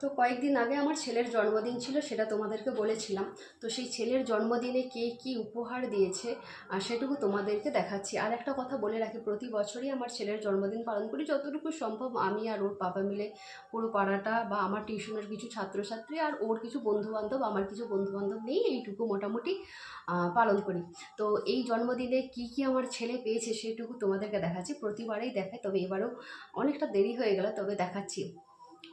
তো কয়েকদিন আগে আমার ছেলের জন্মদিন ছিল, সেটা তোমাদেরকে বলেছিলাম। তো সেই ছেলের জন্মদিনে কে কী উপহার দিয়েছে সেটুকু তোমাদেরকে দেখাচ্ছি। আর একটা কথা বলে রাখি, প্রতি বছরই আমার ছেলের জন্মদিন পালন করি যতটুকু সম্ভব, আমি আর ওর বাবা মিলে পুরো পাড়াটা, বা আমার টিউশনের কিছু ছাত্রছাত্রী আর ওর কিছু বন্ধুবান্ধব, আমার কিছু বন্ধুবান্ধব নিয়ে এইটুকু মোটামুটি পালন করি। তো এই জন্মদিনে কি কি আমার ছেলে পেয়েছে সেটুকু তোমাদেরকে দেখাচ্ছি। প্রতিবারেই দেখায়, তবে এবারেও অনেকটা দেরি হয়ে গেল, তবে দেখাচ্ছি।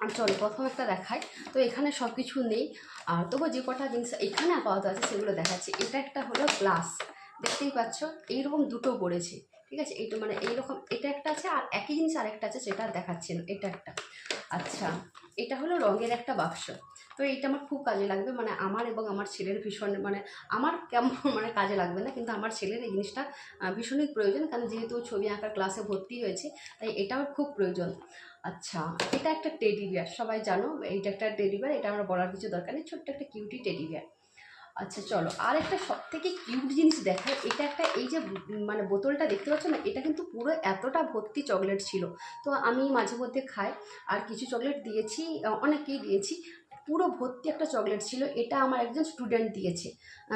আর চলো প্রথম একটা দেখাই। তো এখানে সব কিছু নেই, আর তবু যে কটা জিনিস এখানে আপাতত আছে সেগুলো দেখাচ্ছি। এটা একটা হলো গ্লাস, দেখতেই পাচ্ছ এইরকম দুটো পড়েছে, ঠিক আছে। এইটা মানে এইরকম, এটা একটা আছে, আর একই জিনিস আরেকটা আছে, সেটা দেখাচ্ছে না। এটা একটা, আচ্ছা এটা হলো রঙের একটা বাক্স। তো এইটা আমার খুব কাজে লাগবে, মানে আমার এবং আমার ছেলের ভীষণ, মানে আমার কেমন মানে কাজে লাগবে না, কিন্তু আমার ছেলের এই জিনিসটা ভীষণই প্রয়োজন, কারণ যেহেতু ছবি আঁকার ক্লাসে ভর্তি হয়েছে, তাই এটা আমার খুব প্রয়োজন। আচ্ছা, এটা একটা টেডি বিয়ার, সবাই জানো এইটা একটা টেডি বিয়ার, এটা আমার বলার কিছু দরকার নেই, ছোট্ট একটা কিউটি টেডি বিয়ার। আচ্ছা চলো, আর একটা সব থেকে কিউট জিনিস দেখায়। এটা একটা, এই যে মানে বোতলটা দেখতে পাচ্ছ না, এটা কিন্তু পুরো এতটা ভর্তি চকলেট ছিল। তো আমি মাঝে মধ্যে খাই, আর কিছু চকলেট দিয়েছি, অনেককেই দিয়েছি। পুরো ভর্তি একটা চকলেট ছিল, এটা আমার একজন স্টুডেন্ট দিয়েছে,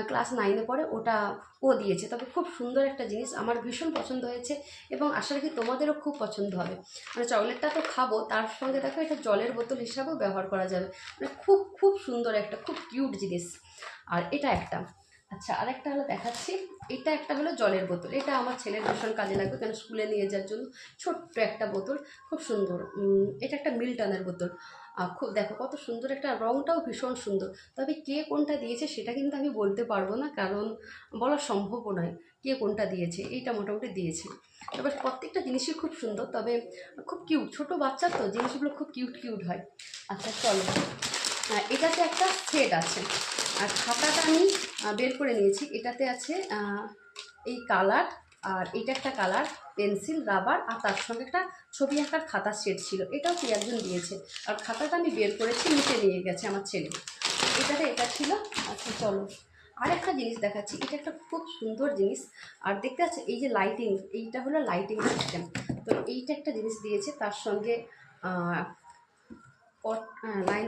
ক্লাস 9-এ পড়ে, ওটা ও দিয়েছে। তবে খুব সুন্দর একটা জিনিস, আমার ভীষণ পছন্দ হয়েছে, এবং আশা রাখি তোমাদেরও খুব পছন্দ হবে। মানে চকলেটটা তো খাবো, তার সঙ্গে দেখো এটা জলের বোতল হিসাবেও ব্যবহার করা যাবে। মানে খুব খুব সুন্দর একটা, খুব কিউট জিনিস। আর এটা একটা, আচ্ছা আরেকটা হলো দেখাচ্ছি। এটা একটা হলো জলের বোতল, এটা আমার ছেলের ভীষণ কাজে লাগবে, কেন স্কুলে নিয়ে যাওয়ার জন্য ছোট্ট একটা বোতল, খুব সুন্দর। এটা একটা মিল্টনের বোতল, খুব দেখো কত সুন্দর, একটা রঙটাও ভীষণ সুন্দর। তবে কে কোনটা দিয়েছে সেটা কিন্তু আমি বলতে পারবো না, কারণ বলা সম্ভবও নয় কে কোনটা দিয়েছে। এইটা মোটামুটি দিয়েছে। তবে প্রত্যেকটা জিনিসই খুব সুন্দর, তবে খুব কিউট, ছোটো বাচ্চা তো জিনিসগুলো খুব কিউট কিউট হয়। আচ্ছা চলো, এটাতে একটা সেট আছে, আর খাতাটা আমি বের করে নিয়েছি। এটাতে আছে এই কালার, আর এটা একটা কালার, পেন্সিল, রাবার, আর তার সঙ্গে একটা ছবি আঁকার খাতার সেট ছিল, এটাও কি একজন দিয়েছে। আর খাতাটা আমি বের করেছি, নিচে নিয়ে গেছে আমার ছেলে। এটাতে এটা ছিল। আচ্ছা চলো, আর একটা জিনিস দেখাচ্ছি। এটা একটা খুব সুন্দর জিনিস, আর দেখতে আছে এই যে লাইটিং, এইটা হলো লাইটিং সিস্টেম। তো এইটা একটা জিনিস দিয়েছে, তার সঙ্গে লাইন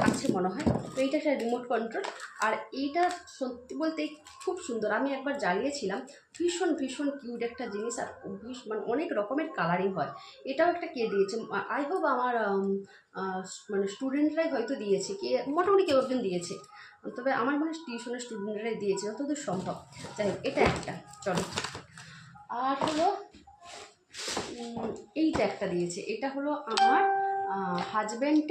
আছে মনে হয়। তো এইটা একটা রিমোট কন্ট্রোল, আর এইটা সত্যি বলতে খুব সুন্দর, আমি একবার জ্বালিয়েছিলাম, ভীষণ ভীষণ কিউট একটা জিনিস, আর মানে অনেক রকমের কালারিং হয়। এটাও একটা কে দিয়েছে, আই হোপ আমার মানে স্টুডেন্টরাই হয়তো দিয়েছে, কে মোটামুটি কেউ একজন দিয়েছে, তবে আমার মনে হয় টিউশনের স্টুডেন্টরাই দিয়েছে যতদূর সম্ভব। যাই হোক, এটা একটা। চলো, আর হলো এইটা একটা দিয়েছে, এটা হলো আমার হাজব্যান্ড